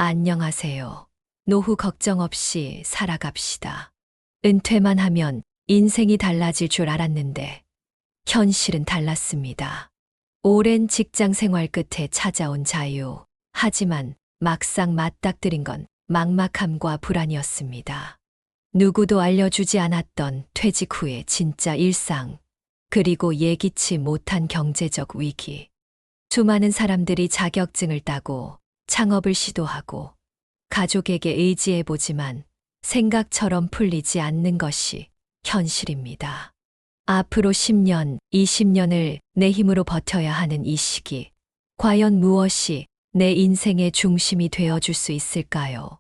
안녕하세요. 노후 걱정 없이 살아갑시다. 은퇴만 하면 인생이 달라질 줄 알았는데 현실은 달랐습니다. 오랜 직장 생활 끝에 찾아온 자유. 하지만 막상 맞닥뜨린 건 막막함과 불안이었습니다. 누구도 알려주지 않았던 퇴직 후의 진짜 일상, 그리고 예기치 못한 경제적 위기. 수많은 사람들이 자격증을 따고 창업을 시도하고 가족에게 의지해보지만 생각처럼 풀리지 않는 것이 현실입니다. 앞으로 10년, 20년을 내 힘으로 버텨야 하는 이 시기. 과연 무엇이 내 인생의 중심이 되어줄 수 있을까요?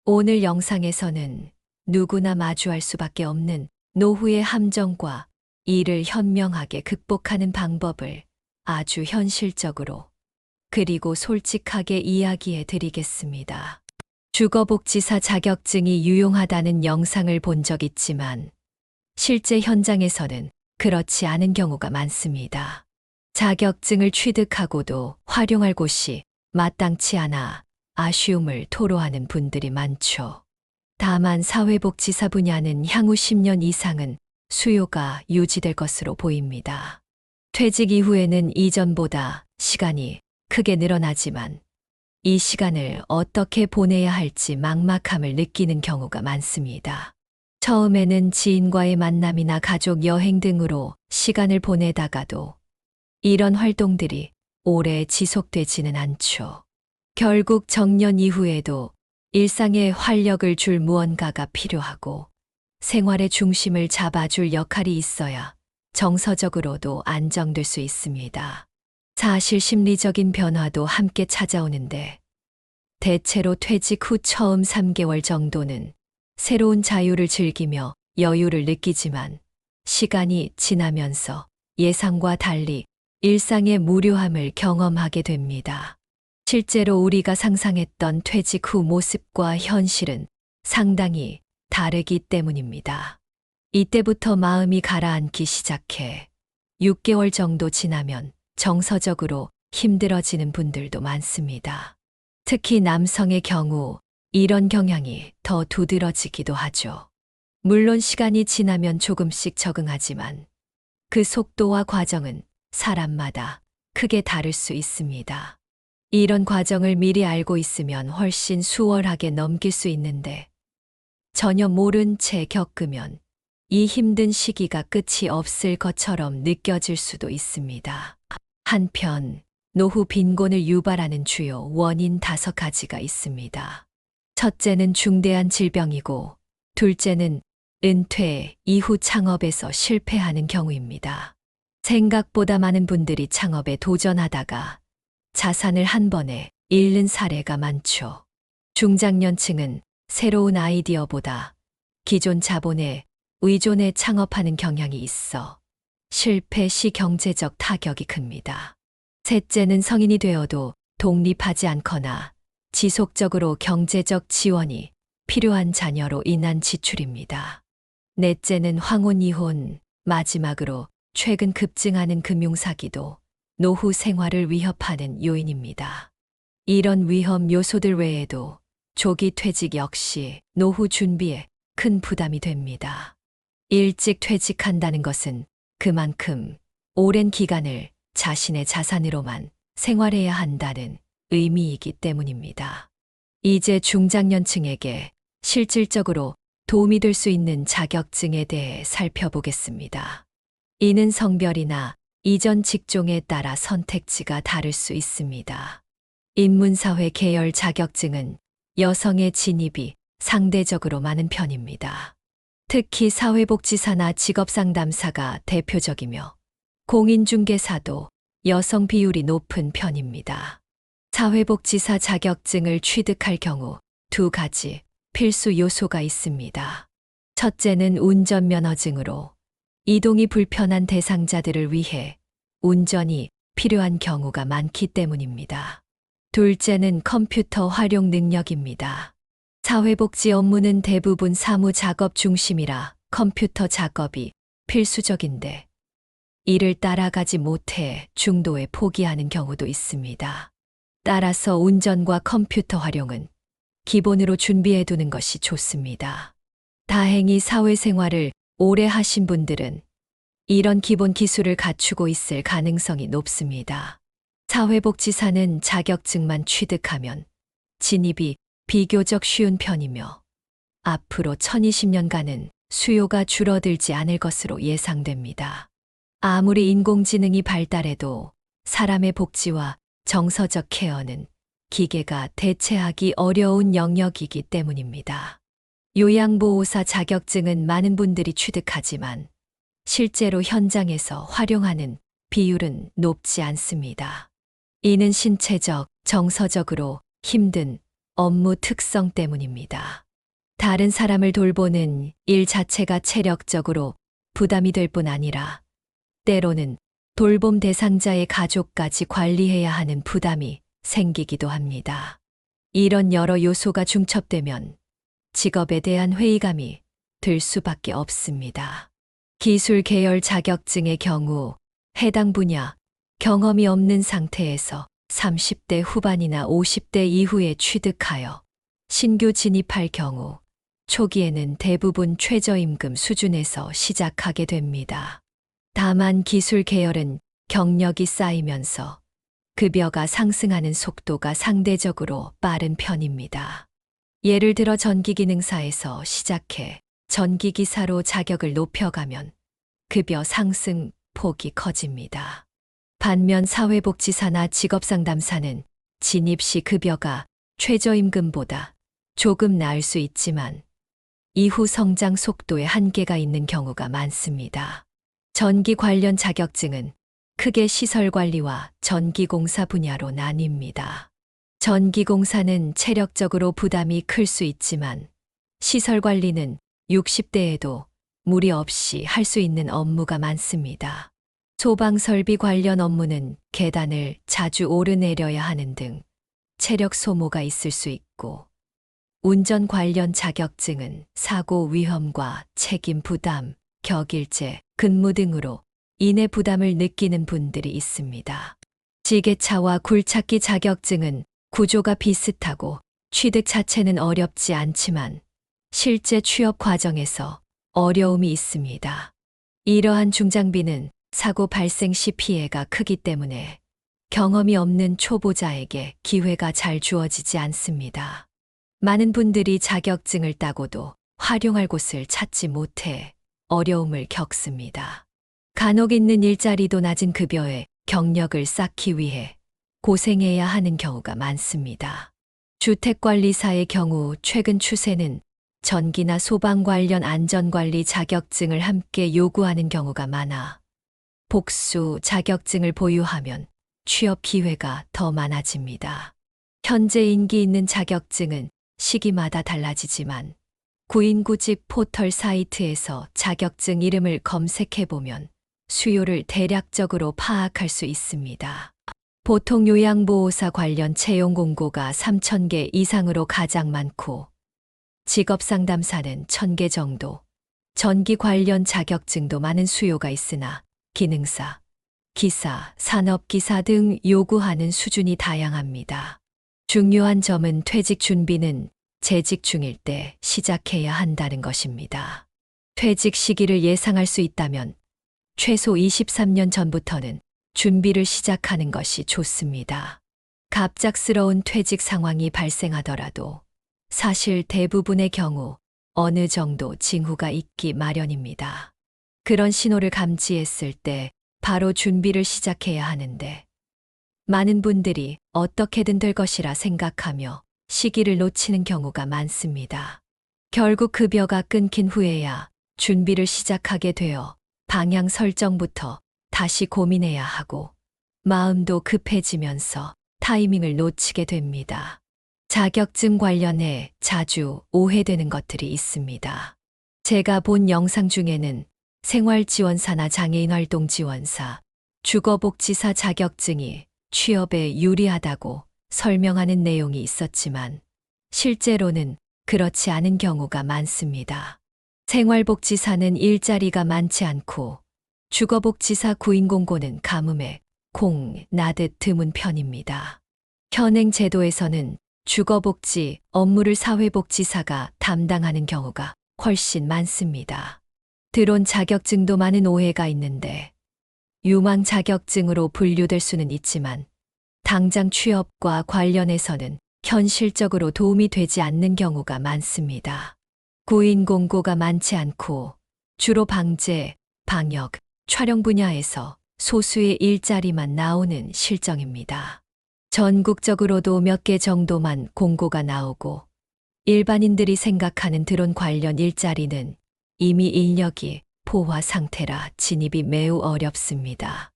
오늘 영상에서는 누구나 마주할 수밖에 없는 노후의 함정과 이를 현명하게 극복하는 방법을 아주 현실적으로 그리고 솔직하게 이야기해 드리겠습니다. 주거복지사 자격증이 유용하다는 영상을 본 적 있지만 실제 현장에서는 그렇지 않은 경우가 많습니다. 자격증을 취득하고도 활용할 곳이 마땅치 않아 아쉬움을 토로하는 분들이 많죠. 다만 사회복지사 분야는 향후 10년 이상은 수요가 유지될 것으로 보입니다. 퇴직 이후에는 이전보다 시간이 크게 늘어나지만 이 시간을 어떻게 보내야 할지 막막함을 느끼는 경우가 많습니다. 처음에는 지인과의 만남이나 가족 여행 등으로 시간을 보내다가도 이런 활동들이 오래 지속되지는 않죠. 결국 정년 이후에도 일상에 활력을 줄 무언가가 필요하고 생활의 중심을 잡아줄 역할이 있어야 정서적으로도 안정될 수 있습니다. 사실 심리적인 변화도 함께 찾아오는데 대체로 퇴직 후 처음 3개월 정도는 새로운 자유를 즐기며 여유를 느끼지만 시간이 지나면서 예상과 달리 일상의 무료함을 경험하게 됩니다. 실제로 우리가 상상했던 퇴직 후 모습과 현실은 상당히 다르기 때문입니다. 이때부터 마음이 가라앉기 시작해 6개월 정도 지나면 정서적으로 힘들어지는 분들도 많습니다. 특히 남성의 경우 이런 경향이 더 두드러지기도 하죠. 물론 시간이 지나면 조금씩 적응하지만 그 속도와 과정은 사람마다 크게 다를 수 있습니다. 이런 과정을 미리 알고 있으면 훨씬 수월하게 넘길 수 있는데 전혀 모른 채 겪으면 이 힘든 시기가 끝이 없을 것처럼 느껴질 수도 있습니다. 한편 노후 빈곤을 유발하는 주요 원인 5가지가 있습니다. 첫째는 중대한 질병이고 둘째는 은퇴 이후 창업에서 실패하는 경우입니다. 생각보다 많은 분들이 창업에 도전하다가 자산을 한 번에 잃는 사례가 많죠. 중장년층은 새로운 아이디어보다 기존 자본에 의존해 창업하는 경향이 있어 실패 시 경제적 타격이 큽니다. 셋째는 성인이 되어도 독립하지 않거나 지속적으로 경제적 지원이 필요한 자녀로 인한 지출입니다. 넷째는 황혼 이혼, 마지막으로 최근 급증하는 금융사기도 노후 생활을 위협하는 요인입니다. 이런 위험 요소들 외에도 조기 퇴직 역시 노후 준비에 큰 부담이 됩니다. 일찍 퇴직한다는 것은 그만큼 오랜 기간을 자신의 자산으로만 생활해야 한다는 의미이기 때문입니다. 이제 중장년층에게 실질적으로 도움이 될 수 있는 자격증에 대해 살펴보겠습니다. 이는 성별이나 이전 직종에 따라 선택지가 다를 수 있습니다. 인문사회 계열 자격증은 여성의 진입이 상대적으로 많은 편입니다. 특히 사회복지사나 직업상담사가 대표적이며 공인중개사도 여성 비율이 높은 편입니다. 사회복지사 자격증을 취득할 경우 2가지 필수 요소가 있습니다. 첫째는 운전면허증으로 이동이 불편한 대상자들을 위해 운전이 필요한 경우가 많기 때문입니다. 둘째는 컴퓨터 활용 능력입니다. 사회복지 업무는 대부분 사무 작업 중심이라 컴퓨터 작업이 필수적인데 이를 따라가지 못해 중도에 포기하는 경우도 있습니다. 따라서 운전과 컴퓨터 활용은 기본으로 준비해 두는 것이 좋습니다. 다행히 사회생활을 오래 하신 분들은 이런 기본 기술을 갖추고 있을 가능성이 높습니다. 사회복지사는 자격증만 취득하면 진입이 비교적 쉬운 편이며 앞으로 2020년간은 수요가 줄어들지 않을 것으로 예상됩니다. 아무리 인공지능이 발달해도 사람의 복지와 정서적 케어는 기계가 대체하기 어려운 영역이기 때문입니다. 요양보호사 자격증은 많은 분들이 취득하지만 실제로 현장에서 활용하는 비율은 높지 않습니다. 이는 신체적, 정서적으로 힘든 업무 특성 때문입니다. 다른 사람을 돌보는 일 자체가 체력적으로 부담이 될 뿐 아니라 때로는 돌봄 대상자의 가족까지 관리해야 하는 부담이 생기기도 합니다. 이런 여러 요소가 중첩되면 직업에 대한 회의감이 들 수밖에 없습니다. 기술 계열 자격증의 경우 해당 분야 경험이 없는 상태에서 30대 후반이나 50대 이후에 취득하여 신규 진입할 경우 초기에는 대부분 최저임금 수준에서 시작하게 됩니다. 다만 기술 계열은 경력이 쌓이면서 급여가 상승하는 속도가 상대적으로 빠른 편입니다. 예를 들어 전기기능사에서 시작해 전기기사로 자격을 높여가면 급여 상승 폭이 커집니다. 반면 사회복지사나 직업상담사는 진입 시 급여가 최저임금보다 조금 나을 수 있지만 이후 성장 속도에 한계가 있는 경우가 많습니다. 전기 관련 자격증은 크게 시설관리와 전기공사 분야로 나뉩니다. 전기공사는 체력적으로 부담이 클 수 있지만 시설관리는 60대에도 무리 없이 할 수 있는 업무가 많습니다. 소방설비 관련 업무는 계단을 자주 오르내려야 하는 등 체력 소모가 있을 수 있고 운전 관련 자격증은 사고 위험과 책임 부담, 격일제, 근무 등으로 인해 부담을 느끼는 분들이 있습니다. 지게차와 굴착기 자격증은 구조가 비슷하고 취득 자체는 어렵지 않지만 실제 취업 과정에서 어려움이 있습니다. 이러한 중장비는 사고 발생 시 피해가 크기 때문에 경험이 없는 초보자에게 기회가 잘 주어지지 않습니다. 많은 분들이 자격증을 따고도 활용할 곳을 찾지 못해 어려움을 겪습니다. 간혹 있는 일자리도 낮은 급여에 경력을 쌓기 위해 고생해야 하는 경우가 많습니다. 주택관리사의 경우 최근 추세는 전기나 소방 관련 안전관리 자격증을 함께 요구하는 경우가 많아 복수 자격증을 보유하면 취업 기회가 더 많아집니다. 현재 인기 있는 자격증은 시기마다 달라지지만 구인구직 포털 사이트에서 자격증 이름을 검색해보면 수요를 대략적으로 파악할 수 있습니다. 보통 요양보호사 관련 채용 공고가 3,000개 이상으로 가장 많고 직업상담사는 1,000개 정도, 전기 관련 자격증도 많은 수요가 있으나 기능사, 기사, 산업기사 등 요구하는 수준이 다양합니다. 중요한 점은 퇴직 준비는 재직 중일 때 시작해야 한다는 것입니다. 퇴직 시기를 예상할 수 있다면 최소 23년 전부터는 준비를 시작하는 것이 좋습니다. 갑작스러운 퇴직 상황이 발생하더라도 사실 대부분의 경우 어느 정도 징후가 있기 마련입니다. 그런 신호를 감지했을 때 바로 준비를 시작해야 하는데 많은 분들이 어떻게든 될 것이라 생각하며 시기를 놓치는 경우가 많습니다. 결국 급여가 끊긴 후에야 준비를 시작하게 되어 방향 설정부터 다시 고민해야 하고 마음도 급해지면서 타이밍을 놓치게 됩니다. 자격증 관련해 자주 오해되는 것들이 있습니다. 제가 본 영상 중에는 생활지원사나 장애인활동지원사, 주거복지사 자격증이 취업에 유리하다고 설명하는 내용이 있었지만 실제로는 그렇지 않은 경우가 많습니다. 생활복지사는 일자리가 많지 않고 주거복지사 구인공고는 가뭄에 콩, 나듯 드문 편입니다. 현행 제도에서는 주거복지 업무를 사회복지사가 담당하는 경우가 훨씬 많습니다. 드론 자격증도 많은 오해가 있는데 유망 자격증으로 분류될 수는 있지만 당장 취업과 관련해서는 현실적으로 도움이 되지 않는 경우가 많습니다. 구인 공고가 많지 않고 주로 방재, 방역, 촬영 분야에서 소수의 일자리만 나오는 실정입니다. 전국적으로도 몇 개 정도만 공고가 나오고 일반인들이 생각하는 드론 관련 일자리는 이미 인력이 포화 상태라 진입이 매우 어렵습니다.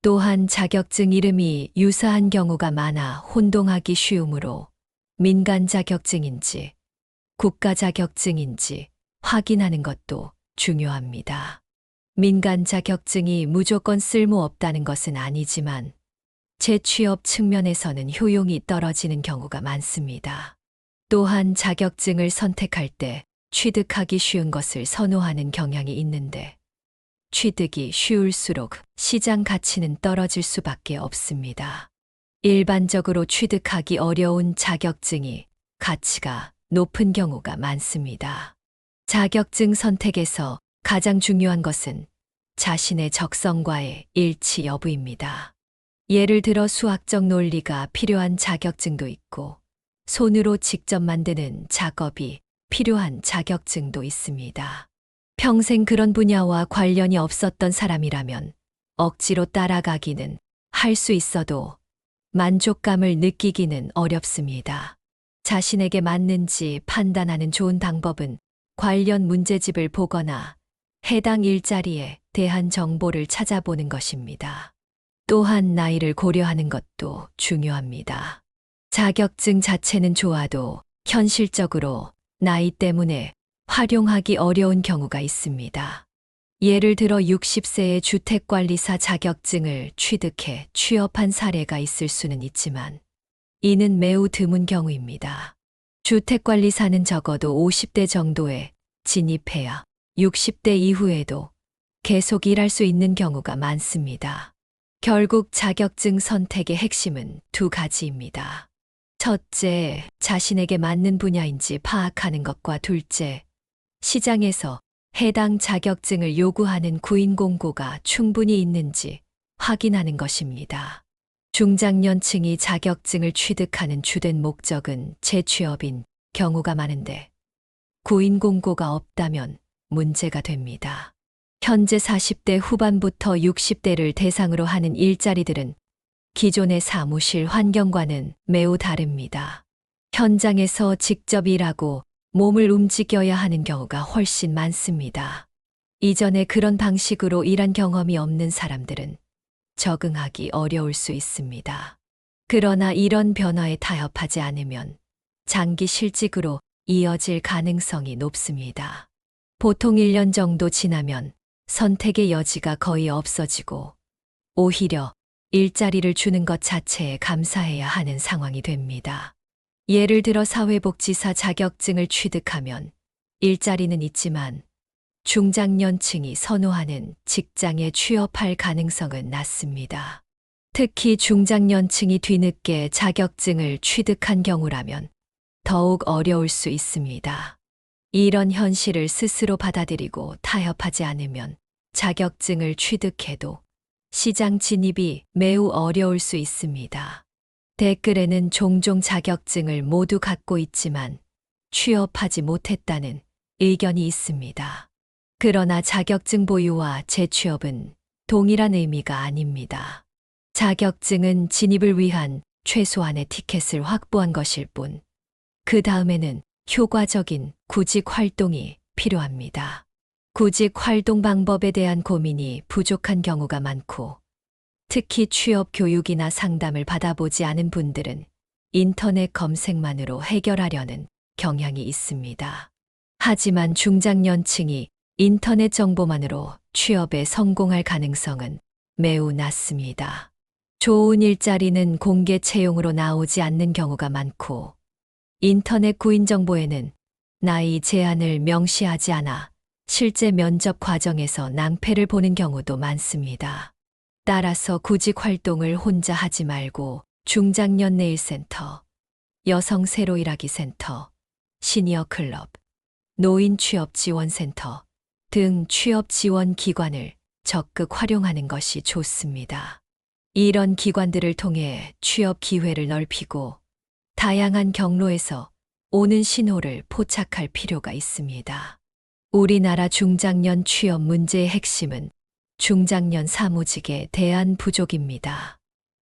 또한 자격증 이름이 유사한 경우가 많아 혼동하기 쉬우므로 민간 자격증인지 국가 자격증인지 확인하는 것도 중요합니다. 민간 자격증이 무조건 쓸모없다는 것은 아니지만 재취업 측면에서는 효용이 떨어지는 경우가 많습니다. 또한 자격증을 선택할 때 취득하기 쉬운 것을 선호하는 경향이 있는데 취득이 쉬울수록 시장 가치는 떨어질 수밖에 없습니다. 일반적으로 취득하기 어려운 자격증이 가치가 높은 경우가 많습니다. 자격증 선택에서 가장 중요한 것은 자신의 적성과의 일치 여부입니다. 예를 들어 수학적 논리가 필요한 자격증도 있고 손으로 직접 만드는 작업이 필요한 자격증도 있습니다. 평생 그런 분야와 관련이 없었던 사람이라면 억지로 따라가기는 할 수 있어도 만족감을 느끼기는 어렵습니다. 자신에게 맞는지 판단하는 좋은 방법은 관련 문제집을 보거나 해당 일자리에 대한 정보를 찾아보는 것입니다. 또한 나이를 고려하는 것도 중요합니다. 자격증 자체는 좋아도 현실적으로 나이 때문에 활용하기 어려운 경우가 있습니다. 예를 들어 60세의 주택관리사 자격증을 취득해 취업한 사례가 있을 수는 있지만 이는 매우 드문 경우입니다. 주택관리사는 적어도 50대 정도에 진입해야 60대 이후에도 계속 일할 수 있는 경우가 많습니다. 결국 자격증 선택의 핵심은 두 가지입니다. 첫째, 자신에게 맞는 분야인지 파악하는 것과 둘째, 시장에서 해당 자격증을 요구하는 구인 공고가 충분히 있는지 확인하는 것입니다. 중장년층이 자격증을 취득하는 주된 목적은 재취업인 경우가 많은데 구인 공고가 없다면 문제가 됩니다. 현재 40대 후반부터 60대를 대상으로 하는 일자리들은 기존의 사무실 환경과는 매우 다릅니다. 현장에서 직접 일하고 몸을 움직여야 하는 경우가 훨씬 많습니다. 이전에 그런 방식으로 일한 경험이 없는 사람들은 적응하기 어려울 수 있습니다. 그러나 이런 변화에 타협하지 않으면 장기 실직으로 이어질 가능성이 높습니다. 보통 1년 정도 지나면 선택의 여지가 거의 없어지고 오히려 일자리를 주는 것 자체에 감사해야 하는 상황이 됩니다. 예를 들어 사회복지사 자격증을 취득하면 일자리는 있지만 중장년층이 선호하는 직장에 취업할 가능성은 낮습니다. 특히 중장년층이 뒤늦게 자격증을 취득한 경우라면 더욱 어려울 수 있습니다. 이런 현실을 스스로 받아들이고 타협하지 않으면 자격증을 취득해도 시장 진입이 매우 어려울 수 있습니다. 댓글에는 종종 자격증을 모두 갖고 있지만 취업하지 못했다는 의견이 있습니다. 그러나 자격증 보유와 재취업은 동일한 의미가 아닙니다. 자격증은 진입을 위한 최소한의 티켓을 확보한 것일 뿐, 그 다음에는 효과적인 구직 활동이 필요합니다. 구직 활동 방법에 대한 고민이 부족한 경우가 많고, 특히 취업 교육이나 상담을 받아보지 않은 분들은 인터넷 검색만으로 해결하려는 경향이 있습니다. 하지만 중장년층이 인터넷 정보만으로 취업에 성공할 가능성은 매우 낮습니다. 좋은 일자리는 공개 채용으로 나오지 않는 경우가 많고, 인터넷 구인 정보에는 나이 제한을 명시하지 않아 실제 면접 과정에서 낭패를 보는 경우도 많습니다. 따라서 구직 활동을 혼자 하지 말고 중장년 내일센터, 여성 새로 일하기 센터, 시니어 클럽, 노인 취업 지원 센터 등 취업 지원 기관을 적극 활용하는 것이 좋습니다. 이런 기관들을 통해 취업 기회를 넓히고 다양한 경로에서 오는 신호를 포착할 필요가 있습니다. 우리나라 중장년 취업 문제의 핵심은 중장년 사무직에 대한 부족입니다.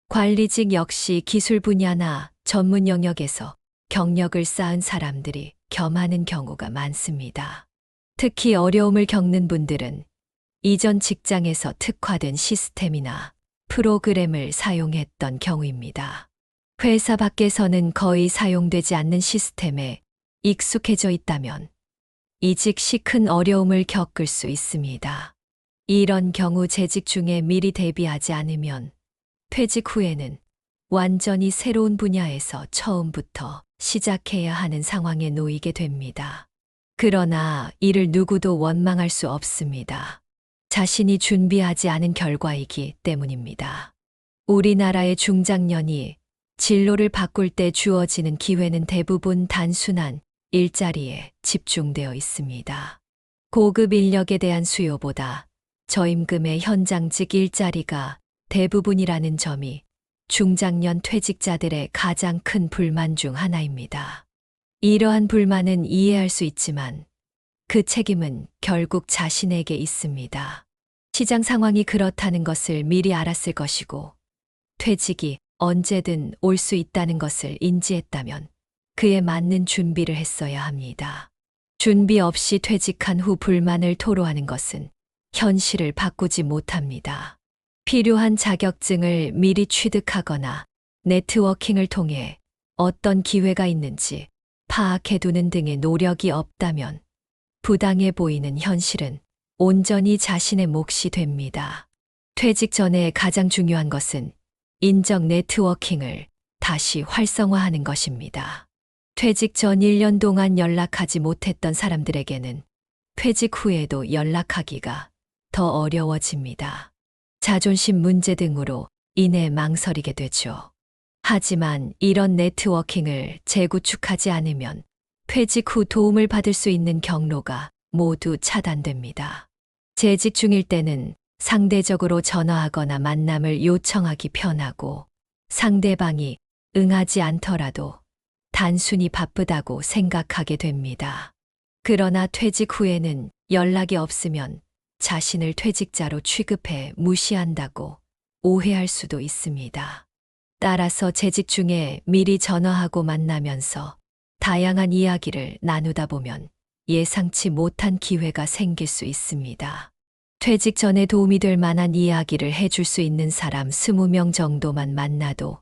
관리직 역시 기술 분야나 전문 영역에서 경력을 쌓은 사람들이 겸하는 경우가 많습니다. 특히 어려움을 겪는 분들은 이전 직장에서 특화된 시스템이나 프로그램을 사용했던 경우입니다. 회사 밖에서는 거의 사용되지 않는 시스템에 익숙해져 있다면 이직 시 큰 어려움을 겪을 수 있습니다. 이런 경우 재직 중에 미리 대비하지 않으면 퇴직 후에는 완전히 새로운 분야에서 처음부터 시작해야 하는 상황에 놓이게 됩니다. 그러나 이를 누구도 원망할 수 없습니다. 자신이 준비하지 않은 결과이기 때문입니다. 우리나라의 중장년이 진로를 바꿀 때 주어지는 기회는 대부분 단순한 일자리에 집중되어 있습니다. 고급 인력에 대한 수요보다 저임금의 현장직 일자리가 대부분이라는 점이 중장년 퇴직자들의 가장 큰 불만 중 하나입니다. 이러한 불만은 이해할 수 있지만 그 책임은 결국 자신에게 있습니다. 시장 상황이 그렇다는 것을 미리 알았을 것이고 퇴직이 언제든 올 수 있다는 것을 인지했다면 그에 맞는 준비를 했어야 합니다. 준비 없이 퇴직한 후 불만을 토로하는 것은 현실을 바꾸지 못합니다. 필요한 자격증을 미리 취득하거나 네트워킹을 통해 어떤 기회가 있는지 파악해두는 등의 노력이 없다면 부당해 보이는 현실은 온전히 자신의 몫이 됩니다. 퇴직 전에 가장 중요한 것은 인적 네트워킹을 다시 활성화하는 것입니다. 퇴직 전 1년 동안 연락하지 못했던 사람들에게는 퇴직 후에도 연락하기가 더 어려워집니다. 자존심 문제 등으로 인해 망설이게 되죠. 하지만 이런 네트워킹을 재구축하지 않으면 퇴직 후 도움을 받을 수 있는 경로가 모두 차단됩니다. 재직 중일 때는 상대적으로 전화하거나 만남을 요청하기 편하고 상대방이 응하지 않더라도 단순히 바쁘다고 생각하게 됩니다. 그러나 퇴직 후에는 연락이 없으면 자신을 퇴직자로 취급해 무시한다고 오해할 수도 있습니다. 따라서 재직 중에 미리 전화하고 만나면서 다양한 이야기를 나누다 보면 예상치 못한 기회가 생길 수 있습니다. 퇴직 전에 도움이 될 만한 이야기를 해줄 수 있는 사람 20명 정도만 만나도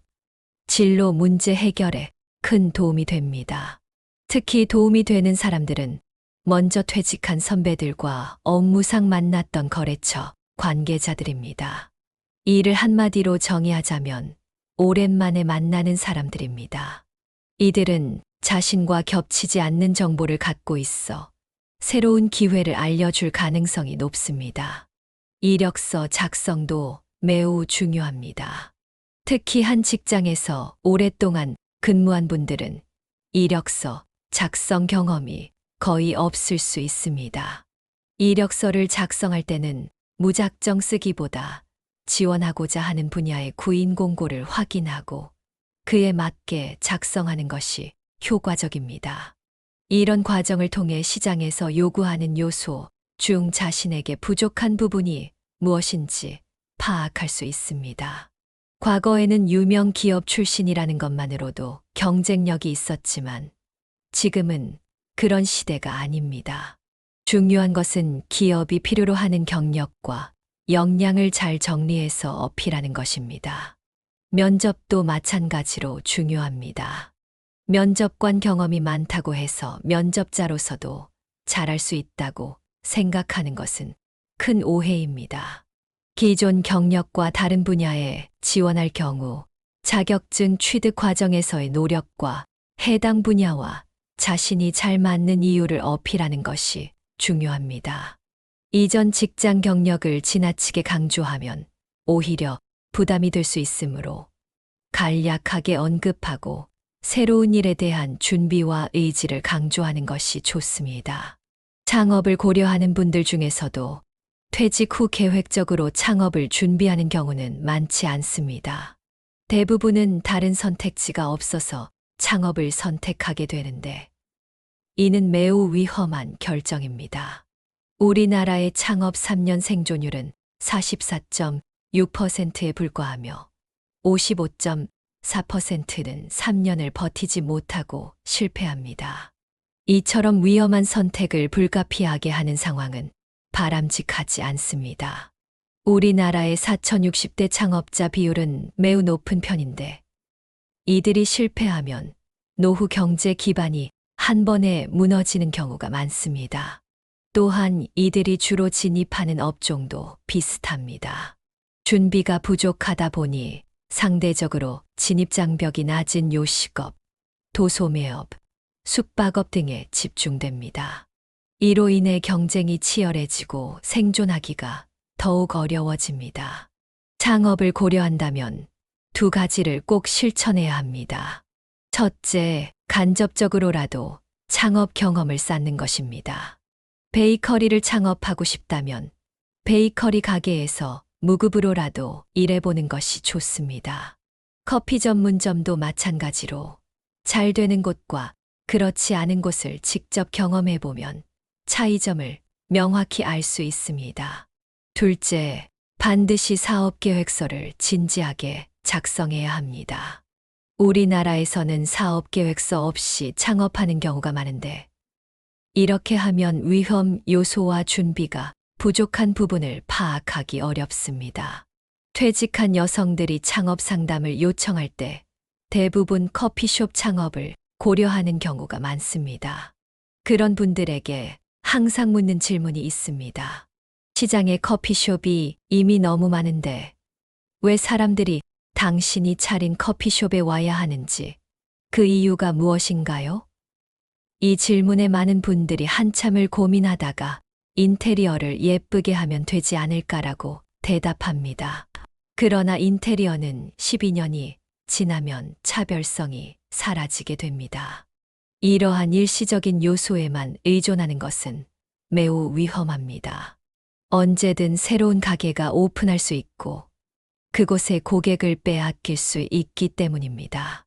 진로 문제 해결에 큰 도움이 됩니다. 특히 도움이 되는 사람들은 먼저 퇴직한 선배들과 업무상 만났던 거래처 관계자들입니다. 이를 한마디로 정의하자면 오랜만에 만나는 사람들입니다. 이들은 자신과 겹치지 않는 정보를 갖고 있어 새로운 기회를 알려줄 가능성이 높습니다. 이력서 작성도 매우 중요합니다. 특히 한 직장에서 오랫동안 근무한 분들은 이력서 작성 경험이 거의 없을 수 있습니다. 이력서를 작성할 때는 무작정 쓰기보다 지원하고자 하는 분야의 구인 공고를 확인하고 그에 맞게 작성하는 것이 효과적입니다. 이런 과정을 통해 시장에서 요구하는 요소 중 자신에게 부족한 부분이 무엇인지 파악할 수 있습니다. 과거에는 유명 기업 출신이라는 것만으로도 경쟁력이 있었지만 지금은 그런 시대가 아닙니다. 중요한 것은 기업이 필요로 하는 경력과 역량을 잘 정리해서 어필하는 것입니다. 면접도 마찬가지로 중요합니다. 면접관 경험이 많다고 해서 면접자로서도 잘할 수 있다고 생각하는 것은 큰 오해입니다. 기존 경력과 다른 분야에 지원할 경우 자격증 취득 과정에서의 노력과 해당 분야와 자신이 잘 맞는 이유를 어필하는 것이 중요합니다. 이전 직장 경력을 지나치게 강조하면 오히려 부담이 될 수 있으므로 간략하게 언급하고 새로운 일에 대한 준비와 의지를 강조하는 것이 좋습니다. 창업을 고려하는 분들 중에서도 퇴직 후 계획적으로 창업을 준비하는 경우는 많지 않습니다. 대부분은 다른 선택지가 없어서 창업을 선택하게 되는데, 이는 매우 위험한 결정입니다. 우리나라의 창업 3년 생존율은 44.6%에 불과하며 55.4%는 3년을 버티지 못하고 실패합니다. 이처럼 위험한 선택을 불가피하게 하는 상황은 바람직하지 않습니다. 우리나라의 4,060대 창업자 비율은 매우 높은 편인데, 이들이 실패하면 노후 경제 기반이 한 번에 무너지는 경우가 많습니다. 또한 이들이 주로 진입하는 업종도 비슷합니다. 준비가 부족하다 보니 상대적으로 진입장벽이 낮은 요식업, 도소매업, 숙박업 등에 집중됩니다. 이로 인해 경쟁이 치열해지고 생존하기가 더욱 어려워집니다. 창업을 고려한다면 두 가지를 꼭 실천해야 합니다. 첫째, 간접적으로라도 창업 경험을 쌓는 것입니다. 베이커리를 창업하고 싶다면 베이커리 가게에서 무급으로라도 일해보는 것이 좋습니다. 커피 전문점도 마찬가지로 잘 되는 곳과 그렇지 않은 곳을 직접 경험해보면 차이점을 명확히 알 수 있습니다. 둘째, 반드시 사업계획서를 진지하게 작성해야 합니다. 우리나라에서는 사업계획서 없이 창업하는 경우가 많은데, 이렇게 하면 위험 요소와 준비가 부족한 부분을 파악하기 어렵습니다. 퇴직한 여성들이 창업 상담을 요청할 때 대부분 커피숍 창업을 고려하는 경우가 많습니다. 그런 분들에게 항상 묻는 질문이 있습니다. 시장에 커피숍이 이미 너무 많은데 왜 사람들이 당신이 차린 커피숍에 와야 하는지, 그 이유가 무엇인가요? 이 질문에 많은 분들이 한참을 고민하다가 인테리어를 예쁘게 하면 되지 않을까라고 대답합니다. 그러나 인테리어는 12년이 지나면 차별성이 사라지게 됩니다. 이러한 일시적인 요소에만 의존하는 것은 매우 위험합니다. 언제든 새로운 가게가 오픈할 수 있고 그곳에 고객을 빼앗길 수 있기 때문입니다.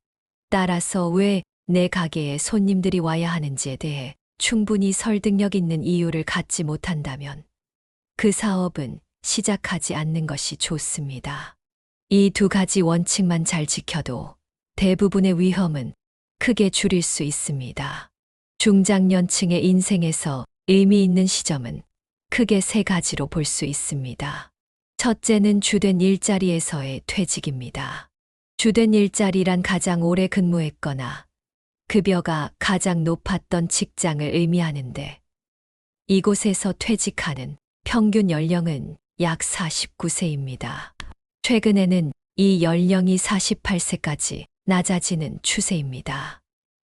따라서 왜 내 가게에 손님들이 와야 하는지에 대해 충분히 설득력 있는 이유를 갖지 못한다면 그 사업은 시작하지 않는 것이 좋습니다. 이 두 가지 원칙만 잘 지켜도 대부분의 위험은 크게 줄일 수 있습니다. 중장년층의 인생에서 의미 있는 시점은 크게 세 가지로 볼 수 있습니다. 첫째는 주된 일자리에서의 퇴직입니다. 주된 일자리란 가장 오래 근무했거나 급여가 가장 높았던 직장을 의미하는데, 이곳에서 퇴직하는 평균 연령은 약 49세입니다. 최근에는 이 연령이 48세까지 낮아지는 추세입니다.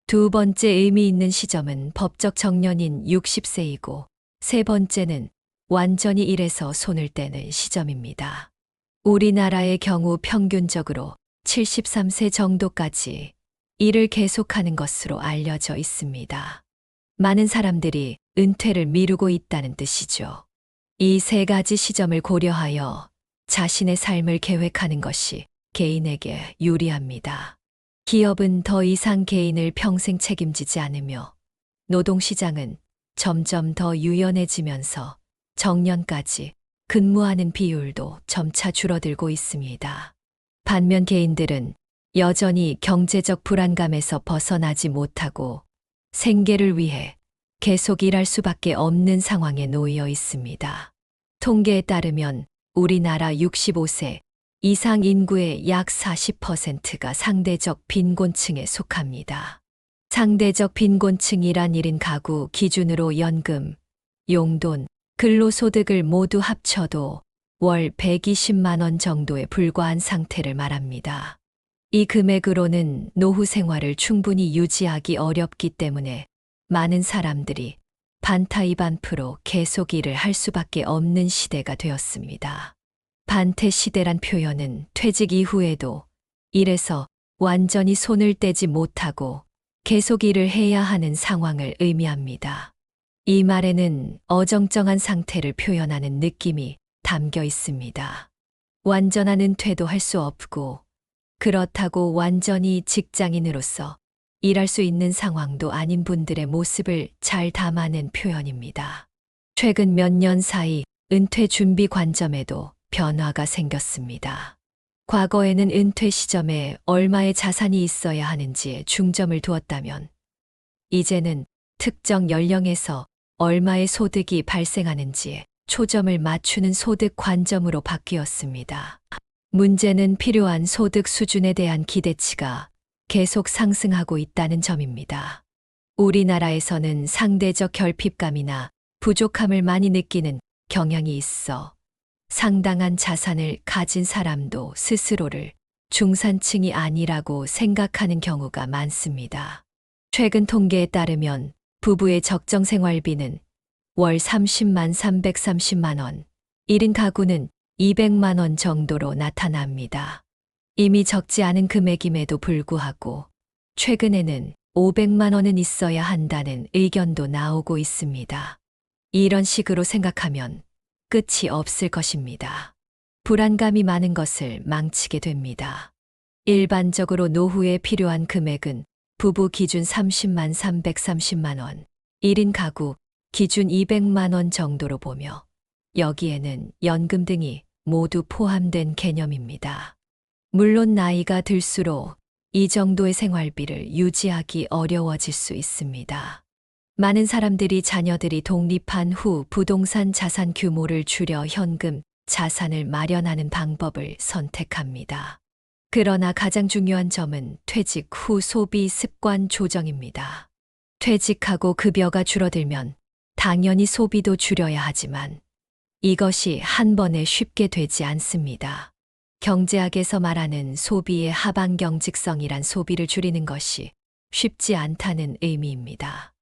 두 번째 의미 있는 시점은 법적 정년인 60세이고, 세 번째는 완전히 일에서 손을 떼는 시점입니다. 우리나라의 경우 평균적으로 73세 정도까지 일을 계속하는 것으로 알려져 있습니다. 많은 사람들이 은퇴를 미루고 있다는 뜻이죠. 이 세 가지 시점을 고려하여 자신의 삶을 계획하는 것이 개인에게 유리합니다. 기업은 더 이상 개인을 평생 책임지지 않으며 노동시장은 점점 더 유연해지면서 정년까지 근무하는 비율도 점차 줄어들고 있습니다. 반면 개인들은 여전히 경제적 불안감에서 벗어나지 못하고 생계를 위해 계속 일할 수밖에 없는 상황에 놓여 있습니다. 통계에 따르면 우리나라 65세 이상 인구의 약 40%가 상대적 빈곤층에 속합니다. 상대적 빈곤층이란 1인 가구 기준으로 연금, 용돈, 근로소득을 모두 합쳐도 월 120만 원 정도에 불과한 상태를 말합니다. 이 금액으로는 노후 생활을 충분히 유지하기 어렵기 때문에 많은 사람들이 반타이반프로 계속 일을 할 수밖에 없는 시대가 되었습니다. 반태 시대란 표현은 퇴직 이후에도 일에서 완전히 손을 떼지 못하고 계속 일을 해야 하는 상황을 의미합니다. 이 말에는 어정쩡한 상태를 표현하는 느낌이 담겨 있습니다. 완전한 은퇴도 할 수 없고, 그렇다고 완전히 직장인으로서 일할 수 있는 상황도 아닌 분들의 모습을 잘 담아낸 표현입니다. 최근 몇 년 사이 은퇴 준비 관점에도 변화가 생겼습니다. 과거에는 은퇴 시점에 얼마의 자산이 있어야 하는지에 중점을 두었다면, 이제는 특정 연령에서 얼마의 소득이 발생하는지에 초점을 맞추는 소득 관점으로 바뀌었습니다. 문제는 필요한 소득 수준에 대한 기대치가 계속 상승하고 있다는 점입니다. 우리나라에서는 상대적 결핍감이나 부족함을 많이 느끼는 경향이 있어 상당한 자산을 가진 사람도 스스로를 중산층이 아니라고 생각하는 경우가 많습니다. 최근 통계에 따르면 부부의 적정 생활비는 월 30만 330만 원, 1인 가구는 200만 원 정도로 나타납니다. 이미 적지 않은 금액임에도 불구하고 최근에는 500만 원은 있어야 한다는 의견도 나오고 있습니다. 이런 식으로 생각하면 끝이 없을 것입니다. 불안감이 많은 것을 망치게 됩니다. 일반적으로 노후에 필요한 금액은 부부 기준 30만 330만 원, 1인 가구 기준 200만 원 정도로 보며 여기에는 연금 등이 모두 포함된 개념입니다. 물론 나이가 들수록 이 정도의 생활비를 유지하기 어려워질 수 있습니다. 많은 사람들이 자녀들이 독립한 후 부동산 자산 규모를 줄여 현금 자산을 마련하는 방법을 선택합니다. 그러나 가장 중요한 점은 퇴직 후 소비 습관 조정입니다. 퇴직하고 급여가 줄어들면 당연히 소비도 줄여야 하지만 이것이 한 번에 쉽게 되지 않습니다. 경제학에서 말하는 소비의 하반경직성이란 소비를 줄이는 것이 쉽지 않다는 의미입니다.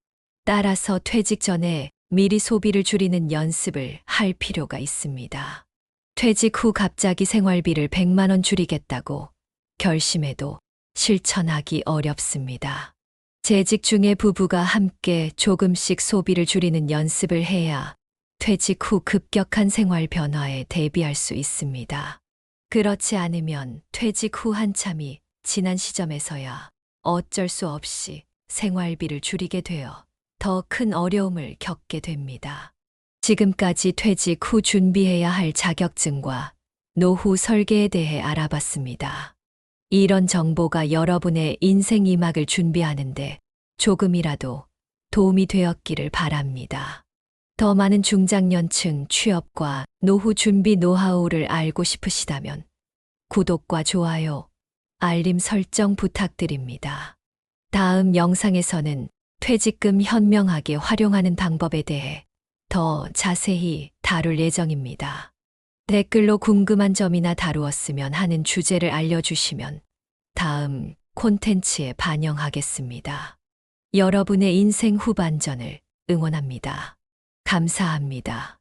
따라서 퇴직 전에 미리 소비를 줄이는 연습을 할 필요가 있습니다. 퇴직 후 갑자기 생활비를 100만 원 줄이겠다고 결심해도 실천하기 어렵습니다. 재직 중에 부부가 함께 조금씩 소비를 줄이는 연습을 해야 퇴직 후 급격한 생활 변화에 대비할 수 있습니다. 그렇지 않으면 퇴직 후 한참이 지난 시점에서야 어쩔 수 없이 생활비를 줄이게 되어 더 큰 어려움을 겪게 됩니다. 지금까지 퇴직 후 준비해야 할 자격증과 노후 설계에 대해 알아봤습니다. 이런 정보가 여러분의 인생 2막을 준비하는데 조금이라도 도움이 되었기를 바랍니다. 더 많은 중장년층 취업과 노후 준비 노하우를 알고 싶으시다면 구독과 좋아요, 알림 설정 부탁드립니다. 다음 영상에서는 퇴직금 현명하게 활용하는 방법에 대해 더 자세히 다룰 예정입니다. 댓글로 궁금한 점이나 다루었으면 하는 주제를 알려주시면 다음 콘텐츠에 반영하겠습니다. 여러분의 인생 후반전을 응원합니다. 감사합니다.